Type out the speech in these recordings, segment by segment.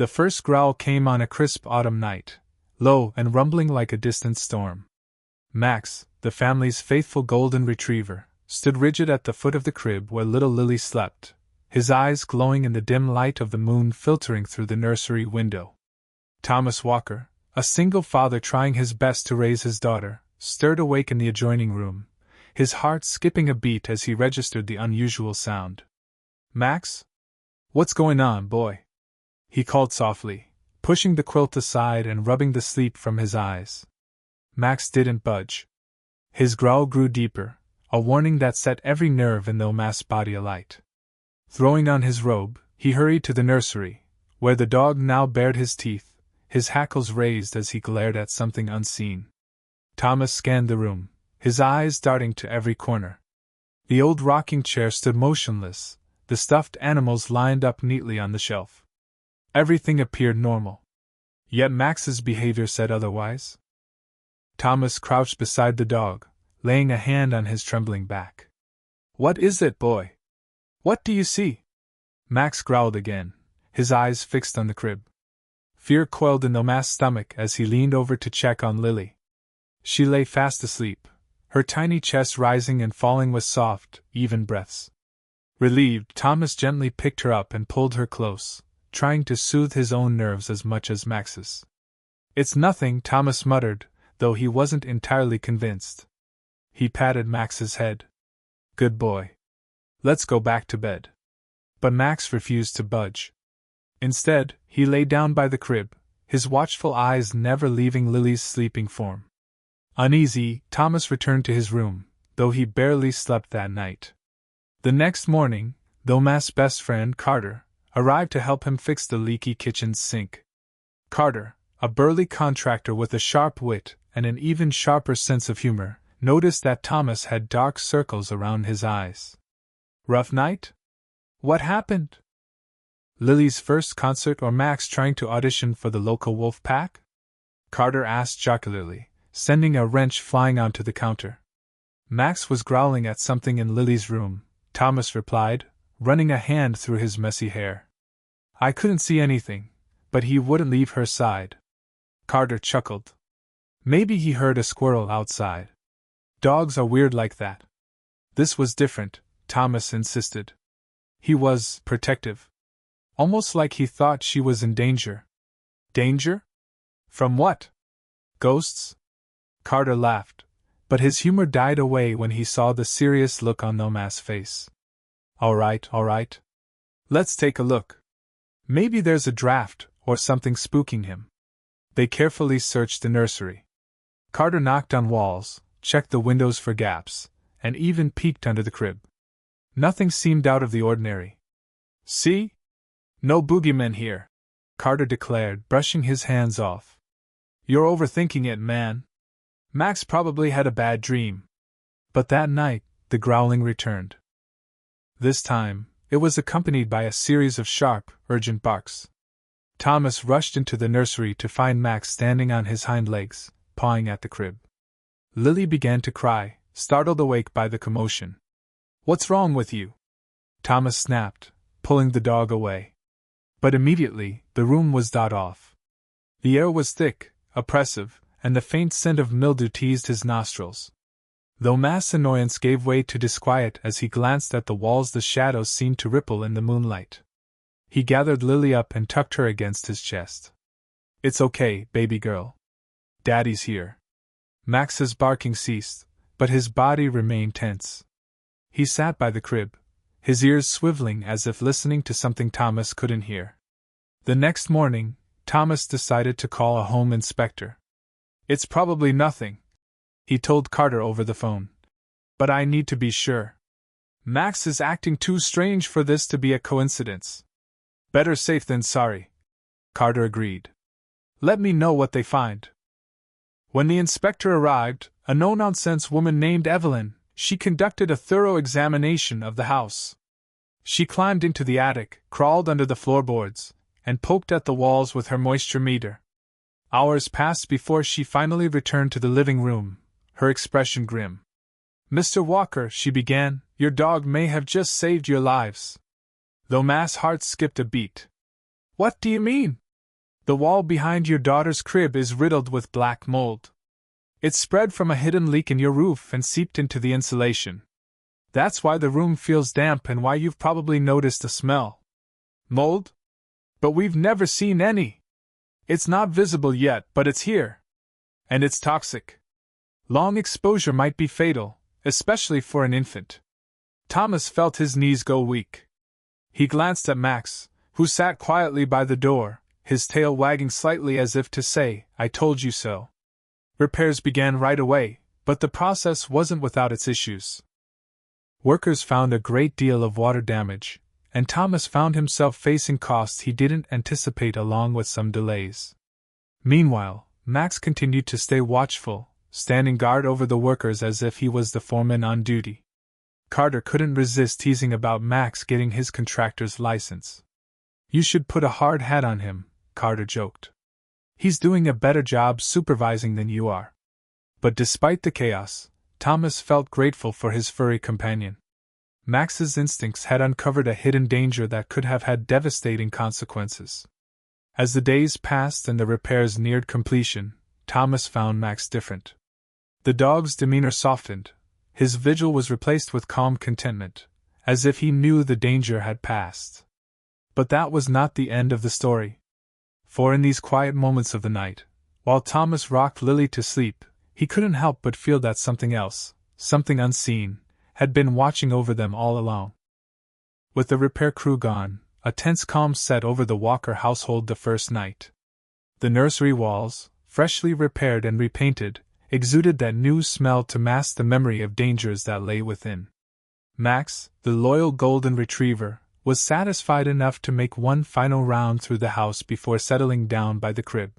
The first growl came on a crisp autumn night, low and rumbling like a distant storm. Max, the family's faithful golden retriever, stood rigid at the foot of the crib where little Lily slept, his eyes glowing in the dim light of the moon filtering through the nursery window. Thomas Walker, a single father trying his best to raise his daughter, stirred awake in the adjoining room, his heart skipping a beat as he registered the unusual sound. "Max? What's going on, boy?" he called softly, pushing the quilt aside and rubbing the sleep from his eyes. Max didn't budge. His growl grew deeper, a warning that set every nerve in the Omas body alight. Throwing on his robe, he hurried to the nursery, where the dog now bared his teeth, his hackles raised as he glared at something unseen. Thomas scanned the room, his eyes darting to every corner. The old rocking chair stood motionless, the stuffed animals lined up neatly on the shelf. Everything appeared normal. Yet Max's behavior said otherwise. Thomas crouched beside the dog, laying a hand on his trembling back. "What is it, boy? What do you see?" Max growled again, his eyes fixed on the crib. Fear coiled in Omas' stomach as he leaned over to check on Lily. She lay fast asleep, her tiny chest rising and falling with soft, even breaths. Relieved, Thomas gently picked her up and pulled her close, trying to soothe his own nerves as much as Max's. "It's nothing," Thomas muttered, though he wasn't entirely convinced. He patted Max's head. "Good boy. Let's go back to bed." But Max refused to budge. Instead, he lay down by the crib, his watchful eyes never leaving Lily's sleeping form. Uneasy, Thomas returned to his room, though he barely slept that night. The next morning, Omas' best friend, Carter, arrived to help him fix the leaky kitchen sink. Carter, a burly contractor with a sharp wit and an even sharper sense of humor, noticed that Thomas had dark circles around his eyes. "Rough night? What happened? Lily's first concert or Max trying to audition for the local wolf pack?" Carter asked jocularly, sending a wrench flying onto the counter. "Max was growling at something in Lily's room," Thomas replied, running a hand through his messy hair. "I couldn't see anything, but he wouldn't leave her side." Carter chuckled. "Maybe he heard a squirrel outside. Dogs are weird like that." This was different, Thomas insisted. He was protective. Almost like he thought she was in danger. "Danger? From what? Ghosts?" Carter laughed, but his humor died away when he saw the serious look on Omas' face. All right. Let's take a look. Maybe there's a draft or something spooking him." They carefully searched the nursery. Carter knocked on walls, checked the windows for gaps, and even peeked under the crib. Nothing seemed out of the ordinary. "See? No boogeyman here," Carter declared, brushing his hands off. "You're overthinking it, man. Max probably had a bad dream." But that night, the growling returned. This time, it was accompanied by a series of sharp, urgent barks. Thomas rushed into the nursery to find Max standing on his hind legs, pawing at the crib. Lily began to cry, startled awake by the commotion. "What's wrong with you?" Thomas snapped, pulling the dog away. But immediately, the room was off. The air was thick, oppressive, and the faint scent of mildew teased his nostrils. Though Omas' annoyance gave way to disquiet as he glanced at the walls, the shadows seemed to ripple in the moonlight. He gathered Lily up and tucked her against his chest. "It's okay, baby girl. Daddy's here." Max's barking ceased, but his body remained tense. He sat by the crib, his ears swiveling as if listening to something Thomas couldn't hear. The next morning, Thomas decided to call a home inspector. "It's probably nothing," he told Carter over the phone. "But I need to be sure. Max is acting too strange for this to be a coincidence." "Better safe than sorry," Carter agreed. "Let me know what they find." When the inspector arrived, a no-nonsense woman named Evelyn, she conducted a thorough examination of the house. She climbed into the attic, crawled under the floorboards, and poked at the walls with her moisture meter. Hours passed before she finally returned to the living room, her expression grim. "Mr. Walker," she began, "your dog may have just saved your lives." Though Omas' heart skipped a beat. "What do you mean?" The wall behind your daughter's crib is riddled with black mold. It spread from a hidden leak in your roof and seeped into the insulation. That's why the room feels damp and why you've probably noticed a smell. Mold? But we've never seen any. It's not visible yet, but it's here. And it's toxic. Long exposure might be fatal, especially for an infant. Thomas felt his knees go weak. He glanced at Max, who sat quietly by the door, his tail wagging slightly as if to say, "I told you so." Repairs began right away, but the process wasn't without its issues. Workers found a great deal of water damage, and Thomas found himself facing costs he didn't anticipate along with some delays. Meanwhile, Max continued to stay watchful, standing guard over the workers as if he was the foreman on duty. Carter couldn't resist teasing about Max getting his contractor's license. "You should put a hard hat on him," Carter joked. "He's doing a better job supervising than you are." But despite the chaos, Thomas felt grateful for his furry companion. Max's instincts had uncovered a hidden danger that could have had devastating consequences. As the days passed and the repairs neared completion, Thomas found Max different. The dog's demeanor softened. His vigil was replaced with calm contentment, as if he knew the danger had passed. But that was not the end of the story. For in these quiet moments of the night, while Thomas rocked Lily to sleep, he couldn't help but feel that something else, something unseen, had been watching over them all along. With the repair crew gone, a tense calm set over the Walker household the first night. The nursery walls, freshly repaired and repainted, exuded that new smell to mask the memory of dangers that lay within. Max, the loyal golden retriever, was satisfied enough to make one final round through the house before settling down by the crib.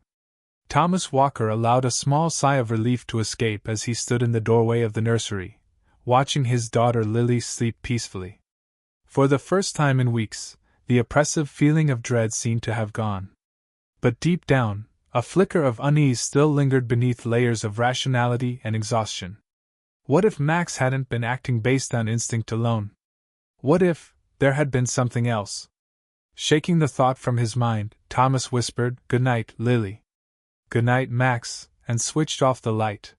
Thomas Walker allowed a small sigh of relief to escape as he stood in the doorway of the nursery, watching his daughter Lily sleep peacefully. For the first time in weeks, the oppressive feeling of dread seemed to have gone. But deep down, a flicker of unease still lingered beneath layers of rationality and exhaustion. What if Max hadn't been acting based on instinct alone? What if there had been something else? Shaking the thought from his mind, Thomas whispered, "Good night, Lily." "Good night, Max," and switched off the light.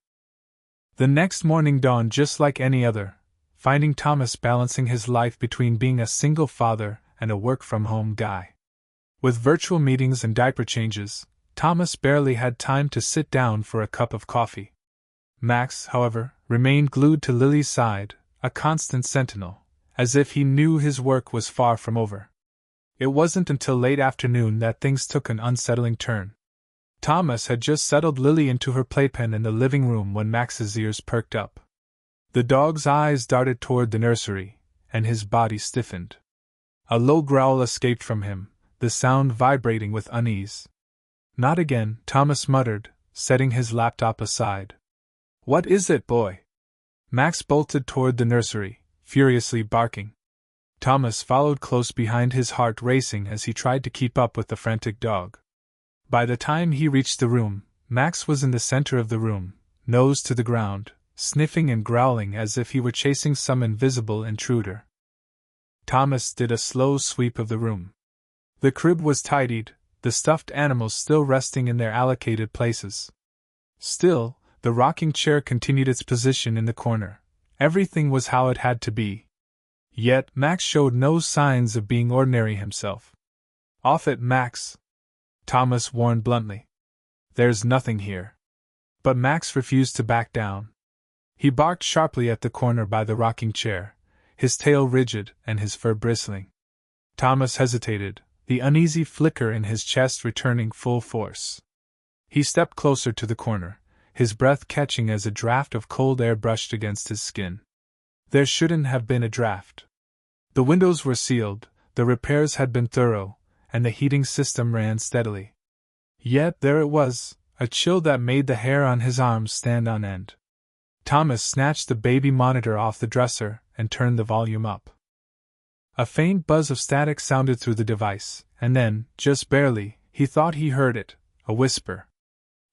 The next morning dawned just like any other, finding Thomas balancing his life between being a single father and a work-from-home guy. With virtual meetings and diaper changes, Thomas barely had time to sit down for a cup of coffee. Max, however, remained glued to Lily's side, a constant sentinel, as if he knew his work was far from over. It wasn't until late afternoon that things took an unsettling turn. Thomas had just settled Lily into her playpen in the living room when Max's ears perked up. The dog's eyes darted toward the nursery, and his body stiffened. A low growl escaped from him, the sound vibrating with unease. "Not again," Thomas muttered, setting his laptop aside. "What is it, boy?" Max bolted toward the nursery, furiously barking. Thomas followed close behind, his heart racing as he tried to keep up with the frantic dog. By the time he reached the room, Max was in the center of the room, nose to the ground, sniffing and growling as if he were chasing some invisible intruder. Thomas did a slow sweep of the room. The crib was tidied, the stuffed animals still resting in their allocated places. Still, the rocking chair continued its position in the corner. Everything was how it had to be. Yet Max showed no signs of being ordinary himself. "Off it, Max," Thomas warned bluntly. "There's nothing here." But Max refused to back down. He barked sharply at the corner by the rocking chair, his tail rigid and his fur bristling. Thomas hesitated, the uneasy flicker in his chest returning full force. He stepped closer to the corner, his breath catching as a draft of cold air brushed against his skin. There shouldn't have been a draft. The windows were sealed, the repairs had been thorough, and the heating system ran steadily. Yet there it was, a chill that made the hair on his arms stand on end. Thomas snatched the baby monitor off the dresser and turned the volume up. A faint buzz of static sounded through the device, and then, just barely, he thought he heard it, a whisper.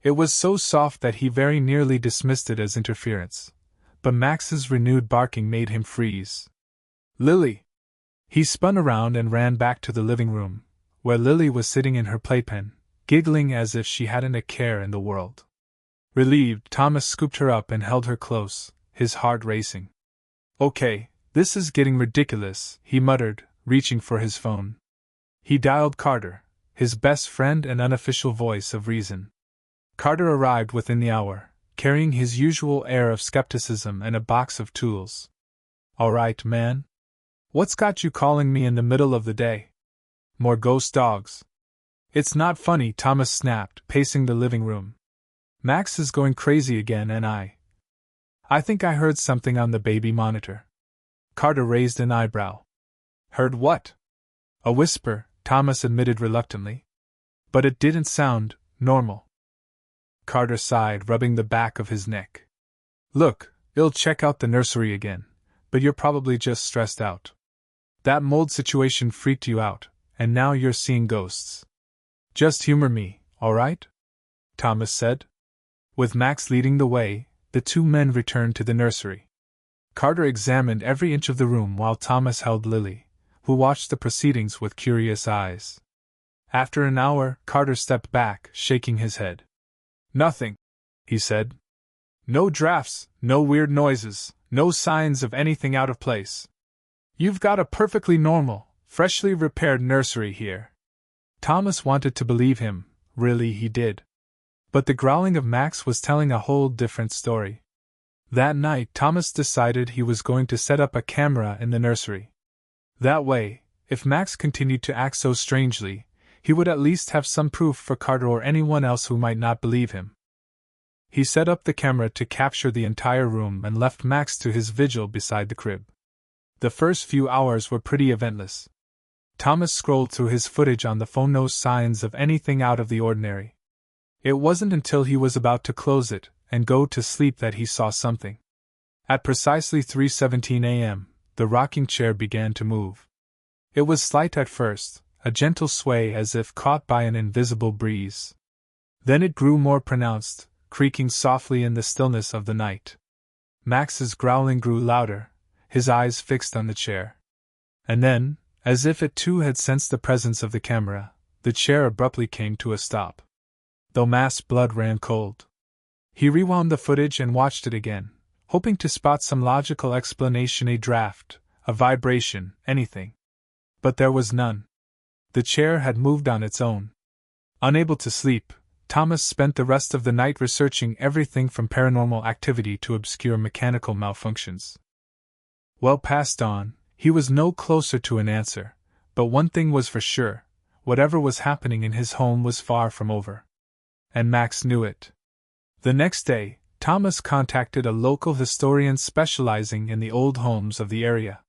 It was so soft that he very nearly dismissed it as interference, but Max's renewed barking made him freeze. "Lily!" He spun around and ran back to the living room, where Lily was sitting in her playpen, giggling as if she hadn't a care in the world. Relieved, Thomas scooped her up and held her close, his heart racing. "Okay, this is getting ridiculous," he muttered, reaching for his phone. He dialed Carter, his best friend and unofficial voice of reason. Carter arrived within the hour, carrying his usual air of skepticism and a box of tools. "All right, man. What's got you calling me in the middle of the day? More ghost dogs?" "It's not funny," Thomas snapped, pacing the living room. "Max is going crazy again and I think I heard something on the baby monitor." Carter raised an eyebrow. "Heard what?" "A whisper," Thomas admitted reluctantly. "But it didn't sound normal." Carter sighed, rubbing the back of his neck. "Look, I'll check out the nursery again, but you're probably just stressed out. That mold situation freaked you out, and now you're seeing ghosts. Just humor me, all right?" Thomas said. With Max leading the way, the two men returned to the nursery. Carter examined every inch of the room while Thomas held Lily, who watched the proceedings with curious eyes. After an hour, Carter stepped back, shaking his head. "Nothing," he said. "No drafts, no weird noises, no signs of anything out of place. You've got a perfectly normal, freshly repaired nursery here." Thomas wanted to believe him, really he did. But the growling of Max was telling a whole different story. That night, Thomas decided he was going to set up a camera in the nursery. That way, if Max continued to act so strangely, he would at least have some proof for Carter or anyone else who might not believe him. He set up the camera to capture the entire room and left Max to his vigil beside the crib. The first few hours were pretty eventless. Thomas scrolled through his footage on the phone, no signs of anything out of the ordinary. It wasn't until he was about to close it and go to sleep that he saw something. At precisely 3:17 a.m., the rocking chair began to move. It was slight at first, a gentle sway as if caught by an invisible breeze. Then it grew more pronounced, creaking softly in the stillness of the night. Max's growling grew louder, his eyes fixed on the chair. And then, as if it too had sensed the presence of the camera, the chair abruptly came to a stop. Though Mass's blood ran cold. He rewound the footage and watched it again, hoping to spot some logical explanation, a draft, a vibration, anything. But there was none. The chair had moved on its own. Unable to sleep, Thomas spent the rest of the night researching everything from paranormal activity to obscure mechanical malfunctions. Well past dawn, he was no closer to an answer, but one thing was for sure: whatever was happening in his home was far from over. And Max knew it. The next day, Thomas contacted a local historian specializing in the old homes of the area.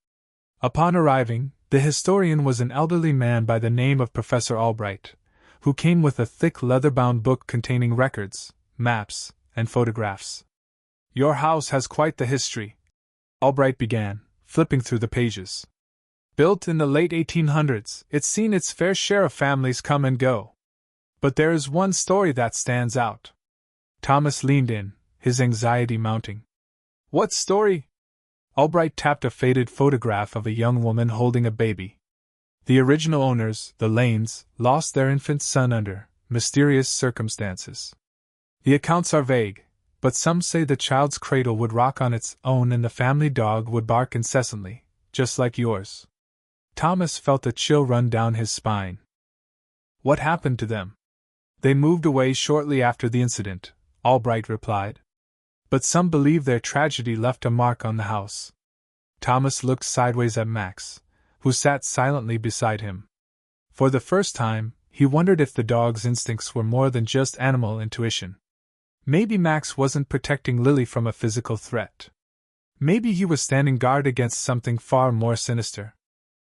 Upon arriving, the historian was an elderly man by the name of Professor Albright, who came with a thick leather-bound book containing records, maps, and photographs. "Your house has quite the history," Albright began, flipping through the pages. "Built in the late 1800s, it's seen its fair share of families come and go. But there is one story that stands out." Thomas leaned in, his anxiety mounting. "What story?" Albright tapped a faded photograph of a young woman holding a baby. "The original owners, the Lanes, lost their infant son under mysterious circumstances. The accounts are vague, but some say the child's cradle would rock on its own and the family dog would bark incessantly, just like yours." Thomas felt a chill run down his spine. "What happened to them?" "They moved away shortly after the incident," Albright replied. "But some believe their tragedy left a mark on the house." Thomas looked sideways at Max, who sat silently beside him. For the first time, he wondered if the dog's instincts were more than just animal intuition. Maybe Max wasn't protecting Lily from a physical threat. Maybe he was standing guard against something far more sinister.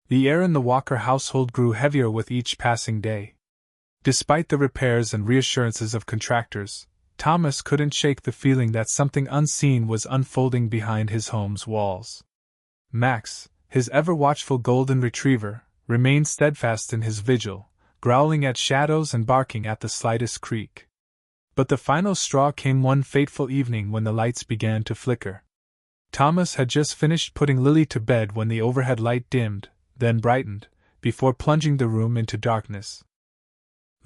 The air in the Walker household grew heavier with each passing day. Despite the repairs and reassurances of contractors, Thomas couldn't shake the feeling that something unseen was unfolding behind his home's walls. Max, his ever-watchful golden retriever, remained steadfast in his vigil, growling at shadows and barking at the slightest creak. But the final straw came one fateful evening when the lights began to flicker. Thomas had just finished putting Lily to bed when the overhead light dimmed, then brightened, before plunging the room into darkness.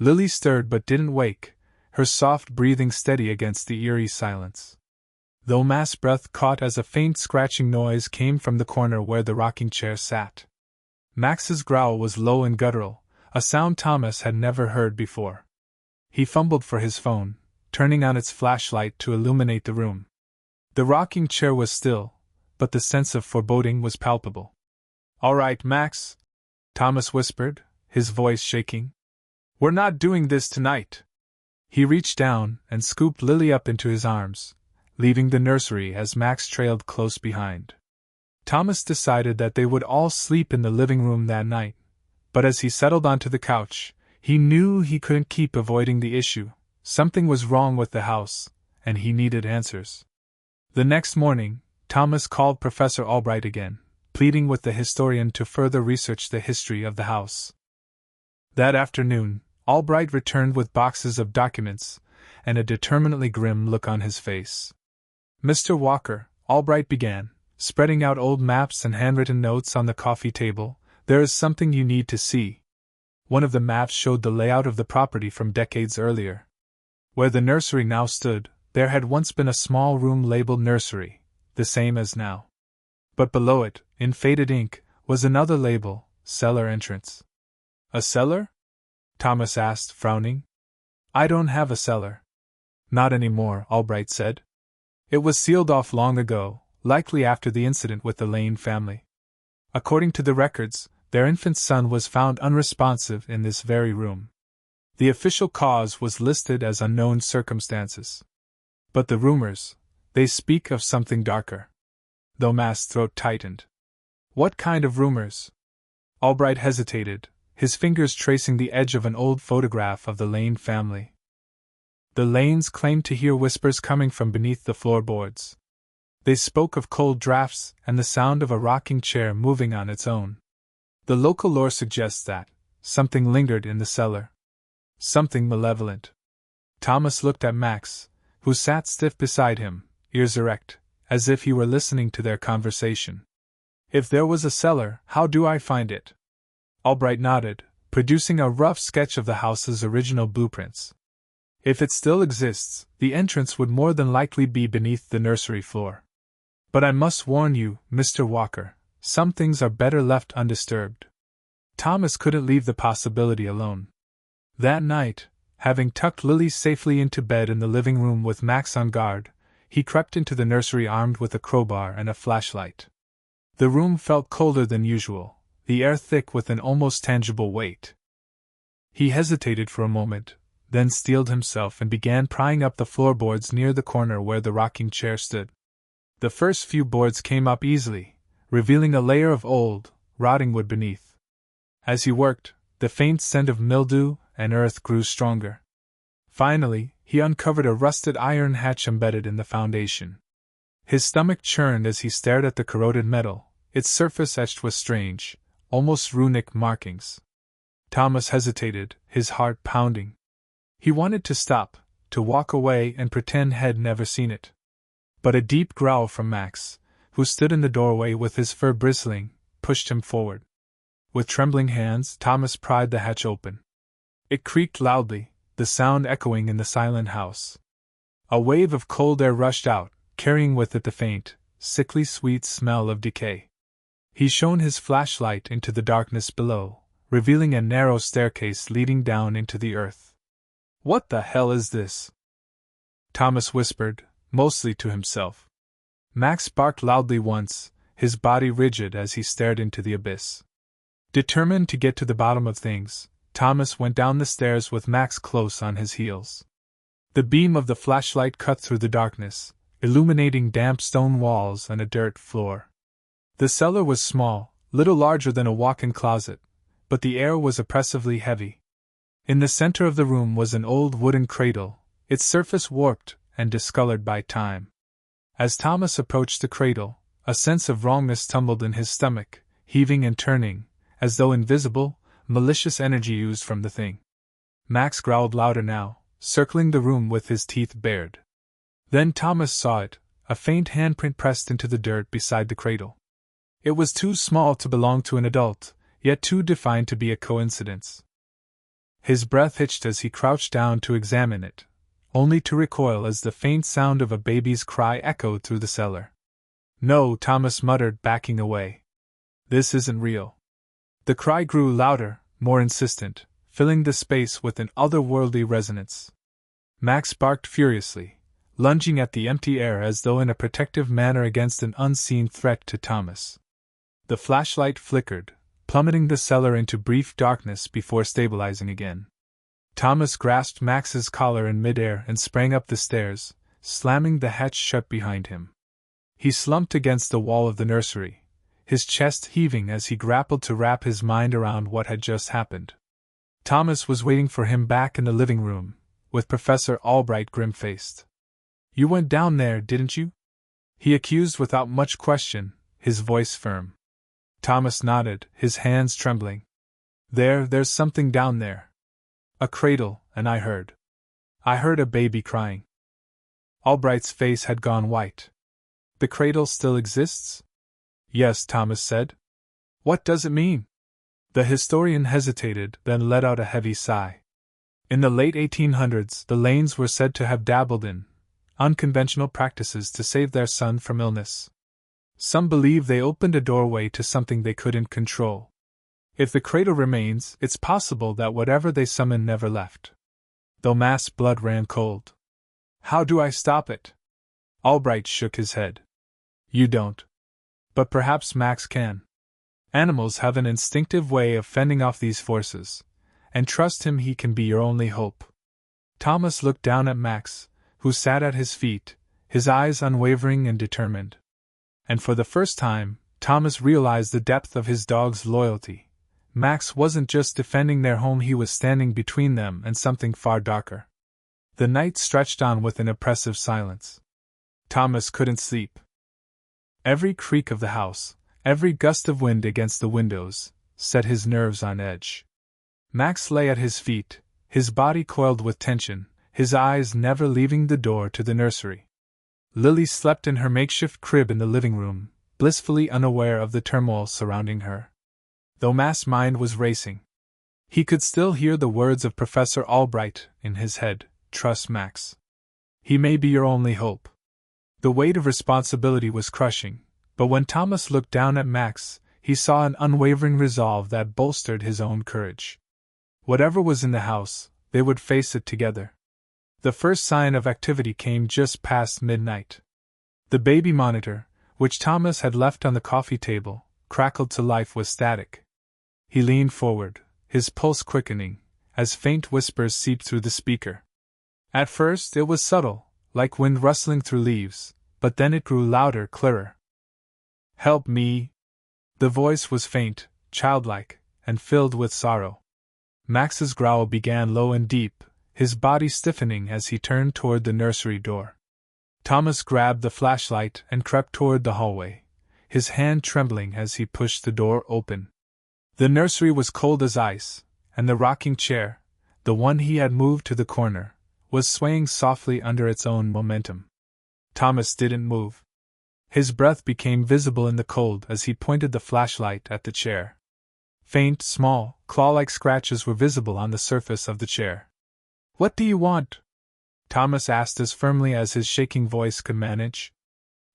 Lily stirred but didn't wake, her soft breathing steady against the eerie silence. Though Ma's breath caught as a faint scratching noise came from the corner where the rocking chair sat. Max's growl was low and guttural, a sound Thomas had never heard before. He fumbled for his phone, turning on its flashlight to illuminate the room. The rocking chair was still, but the sense of foreboding was palpable. "All right, Max," Thomas whispered, his voice shaking. "We're not doing this tonight." He reached down and scooped Lily up into his arms, leaving the nursery as Max trailed close behind. Thomas decided that they would all sleep in the living room that night, but as he settled onto the couch, he knew he couldn't keep avoiding the issue. Something was wrong with the house, and he needed answers. The next morning, Thomas called Professor Albright again, pleading with the historian to further research the history of the house. That afternoon, Albright returned with boxes of documents, and a determinedly grim look on his face. "Mr. Walker," Albright began, spreading out old maps and handwritten notes on the coffee table, "there is something you need to see." One of the maps showed the layout of the property from decades earlier. Where the nursery now stood, there had once been a small room labeled nursery, the same as now. But below it, in faded ink, was another label, cellar entrance. "A cellar?" Thomas asked, frowning. "I don't have a cellar." "Not anymore," Albright said. "It was sealed off long ago, likely after the incident with the Lane family. According to the records, their infant son was found unresponsive in this very room. The official cause was listed as unknown circumstances. But the rumors, they speak of something darker." Though Ma's throat tightened. "What kind of rumors?" Albright hesitated, his fingers tracing the edge of an old photograph of the Lane family. The Lanes claimed to hear whispers coming from beneath the floorboards. They spoke of cold drafts and the sound of a rocking chair moving on its own. The local lore suggests that something lingered in the cellar. Something malevolent. Thomas looked at Max, who sat stiff beside him, ears erect, as if he were listening to their conversation. "If there was a cellar, how do I find it?" Albright nodded, producing a rough sketch of the house's original blueprints. "If it still exists, the entrance would more than likely be beneath the nursery floor. But I must warn you, Mr. Walker, some things are better left undisturbed." Thomas couldn't leave the possibility alone. That night, having tucked Lily safely into bed in the living room with Max on guard, he crept into the nursery armed with a crowbar and a flashlight. The room felt colder than usual, the air thick with an almost tangible weight. He hesitated for a moment, then steeled himself and began prying up the floorboards near the corner where the rocking chair stood. The first few boards came up easily, revealing a layer of old, rotting wood beneath. As he worked, the faint scent of mildew and earth grew stronger. Finally, he uncovered a rusted iron hatch embedded in the foundation. His stomach churned as he stared at the corroded metal, its surface etched with strange, almost runic markings. Thomas hesitated, his heart pounding. He wanted to stop, to walk away and pretend he'd never seen it. But a deep growl from Max, who stood in the doorway with his fur bristling, pushed him forward. With trembling hands, Thomas pried the hatch open. It creaked loudly, the sound echoing in the silent house. A wave of cold air rushed out, carrying with it the faint, sickly sweet smell of decay. He shone his flashlight into the darkness below, revealing a narrow staircase leading down into the earth. "What the hell is this?" Thomas whispered, mostly to himself. Max barked loudly once, his body rigid as he stared into the abyss. Determined to get to the bottom of things, Thomas went down the stairs with Max close on his heels. The beam of the flashlight cut through the darkness, illuminating damp stone walls and a dirt floor. The cellar was small, little larger than a walk-in closet, but the air was oppressively heavy. In the center of the room was an old wooden cradle, its surface warped and discolored by time. As Thomas approached the cradle, a sense of wrongness tumbled in his stomach, heaving and turning, as though invisible, malicious energy oozed from the thing. Max growled louder now, circling the room with his teeth bared. Then Thomas saw it, a faint handprint pressed into the dirt beside the cradle. It was too small to belong to an adult, yet too defined to be a coincidence. His breath hitched as he crouched down to examine it, only to recoil as the faint sound of a baby's cry echoed through the cellar. "No," Thomas muttered, backing away. "This isn't real." The cry grew louder, more insistent, filling the space with an otherworldly resonance. Max barked furiously, lunging at the empty air as though in a protective manner against an unseen threat to Thomas. The flashlight flickered, plummeting the cellar into brief darkness before stabilizing again. Thomas grasped Max's collar in midair and sprang up the stairs, slamming the hatch shut behind him. He slumped against the wall of the nursery, his chest heaving as he grappled to wrap his mind around what had just happened. Thomas was waiting for him back in the living room, with Professor Albright grim-faced. "You went down there, didn't you?" he accused without much question, his voice firm. Thomas nodded, his hands trembling. There's something down there. A cradle, and I heard a baby crying." Albright's face had gone white. "The cradle still exists?" "Yes," Thomas said. "What does it mean?" The historian hesitated, then let out a heavy sigh. In the late 1800s, the Lanes were said to have dabbled in unconventional practices to save their son from illness. Some believe they opened a doorway to something they couldn't control. If the cradle remains, it's possible that whatever they summoned never left. Though Mass' blood ran cold. "How do I stop it?" Albright shook his head. "You don't. But perhaps Max can. Animals have an instinctive way of fending off these forces, and trust him, he can be your only hope." Thomas looked down at Max, who sat at his feet, his eyes unwavering and determined. And for the first time, Thomas realized the depth of his dog's loyalty. Max wasn't just defending their home, he was standing between them and something far darker. The night stretched on with an oppressive silence. Thomas couldn't sleep. Every creak of the house, every gust of wind against the windows, set his nerves on edge. Max lay at his feet, his body coiled with tension, his eyes never leaving the door to the nursery. Lily slept in her makeshift crib in the living room, blissfully unaware of the turmoil surrounding her. Though Mass' mind was racing, he could still hear the words of Professor Albright in his head: "Trust Max. He may be your only hope." The weight of responsibility was crushing, but when Thomas looked down at Max, he saw an unwavering resolve that bolstered his own courage. Whatever was in the house, they would face it together. The first sign of activity came just past midnight. The baby monitor, which Thomas had left on the coffee table, crackled to life with static. He leaned forward, his pulse quickening, as faint whispers seeped through the speaker. At first it was subtle, like wind rustling through leaves, but then it grew louder, clearer. "Help me!" The voice was faint, childlike, and filled with sorrow. Max's growl began low and deep, his body stiffening as he turned toward the nursery door. Thomas grabbed the flashlight and crept toward the hallway, his hand trembling as he pushed the door open. The nursery was cold as ice, and the rocking chair, the one he had moved to the corner, was swaying softly under its own momentum. Thomas didn't move. His breath became visible in the cold as he pointed the flashlight at the chair. Faint, small, claw-like scratches were visible on the surface of the chair. "What do you want?" Thomas asked as firmly as his shaking voice could manage.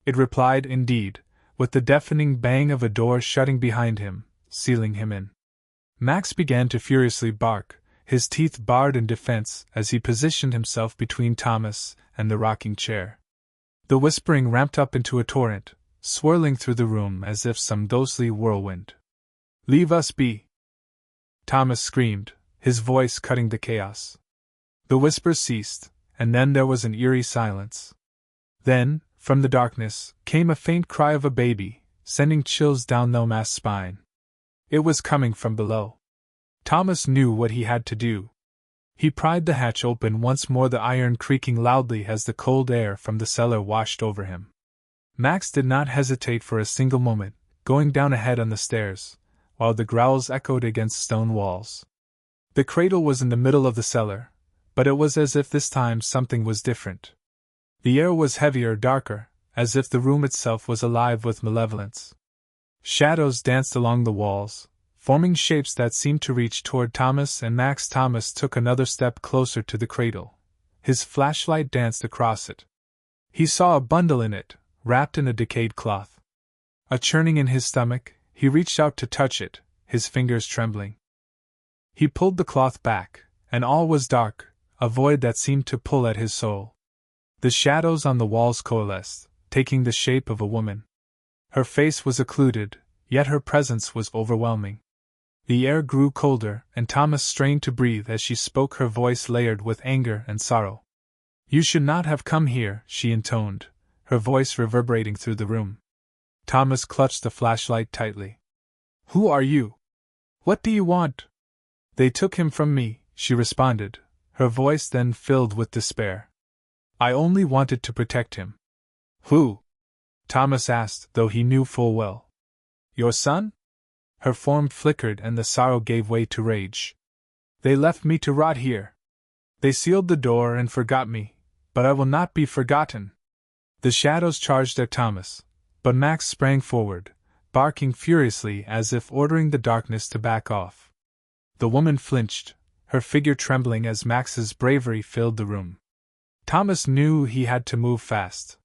It replied, indeed, with the deafening bang of a door shutting behind him, sealing him in. Max began to furiously bark, his teeth bared in defense as he positioned himself between Thomas and the rocking chair. The whispering ramped up into a torrent, swirling through the room as if some ghostly whirlwind. "Leave us be!" Thomas screamed, his voice cutting the chaos. The whispers ceased, and then there was an eerie silence. Then, from the darkness, came a faint cry of a baby, sending chills down Mass' spine. It was coming from below. Thomas knew what he had to do. He pried the hatch open once more, the iron creaking loudly as the cold air from the cellar washed over him. Max did not hesitate for a single moment, going down ahead on the stairs, while the growls echoed against stone walls. The cradle was in the middle of the cellar, but it was as if this time something was different. The air was heavier, darker, as if the room itself was alive with malevolence. Shadows danced along the walls, forming shapes that seemed to reach toward Thomas and Max. Thomas took another step closer to the cradle. His flashlight danced across it. He saw a bundle in it, wrapped in a decayed cloth. A churning in his stomach, he reached out to touch it, his fingers trembling. He pulled the cloth back, and all was dark, a void that seemed to pull at his soul. The shadows on the walls coalesced, taking the shape of a woman. Her face was occluded, yet her presence was overwhelming. The air grew colder, and Thomas strained to breathe as she spoke, her voice layered with anger and sorrow. "You should not have come here," she intoned, her voice reverberating through the room. Thomas clutched the flashlight tightly. "Who are you? What do you want?" "They took him from me," she responded, her voice then filled with despair. "I only wanted to protect him." "Who?" Thomas asked, though he knew full well. "Your son?" Her form flickered and the sorrow gave way to rage. "They left me to rot here. They sealed the door and forgot me, but I will not be forgotten." The shadows charged at Thomas, but Max sprang forward, barking furiously as if ordering the darkness to back off. The woman flinched, her figure trembling as Max's bravery filled the room. Thomas knew he had to move fast.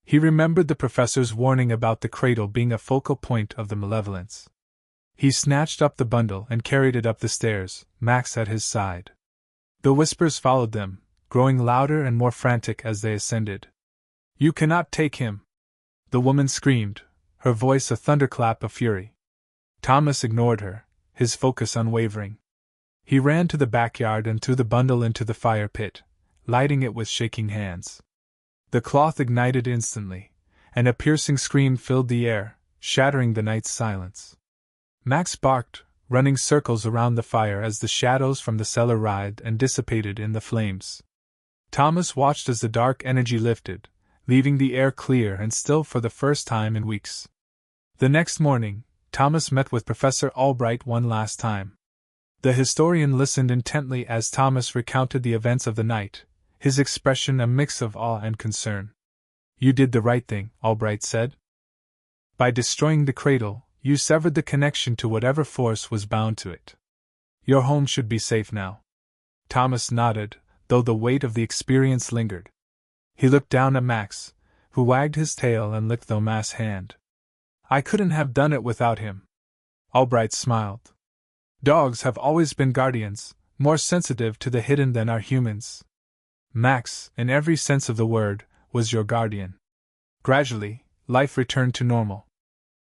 He remembered the professor's warning about the cradle being a focal point of the malevolence. He snatched up the bundle and carried it up the stairs, Max at his side. The whispers followed them, growing louder and more frantic as they ascended. "You cannot take him!" the woman screamed, her voice a thunderclap of fury. Thomas ignored her, his focus unwavering. He ran to the backyard and threw the bundle into the fire pit, lighting it with shaking hands. The cloth ignited instantly, and a piercing scream filled the air, shattering the night's silence. Max barked, running circles around the fire as the shadows from the cellar writhed and dissipated in the flames. Thomas watched as the dark energy lifted, leaving the air clear and still for the first time in weeks. The next morning, Thomas met with Professor Albright one last time. The historian listened intently as Thomas recounted the events of the night, his expression a mix of awe and concern. "You did the right thing," Albright said. "By destroying the cradle, you severed the connection to whatever force was bound to it. Your home should be safe now." Thomas nodded, though the weight of the experience lingered. He looked down at Max, who wagged his tail and licked Thomas' hand. "I couldn't have done it without him." Albright smiled. "Dogs have always been guardians, more sensitive to the hidden than are humans. Max, in every sense of the word, was your guardian." Gradually, life returned to normal.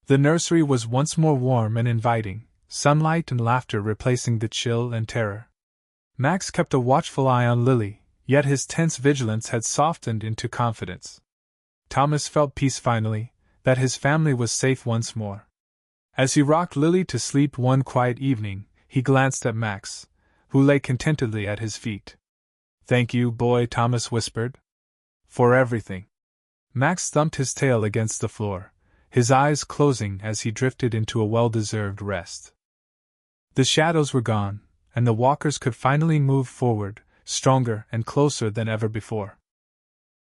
The nursery was once more warm and inviting, sunlight and laughter replacing the chill and terror. Max kept a watchful eye on Lily, yet his tense vigilance had softened into confidence. Thomas felt peace finally, that his family was safe once more. As he rocked Lily to sleep one quiet evening, he glanced at Max, who lay contentedly at his feet. "Thank you, boy," Thomas whispered. "For everything." Max thumped his tail against the floor, his eyes closing as he drifted into a well-deserved rest. The shadows were gone, and the walkers could finally move forward, stronger and closer than ever before.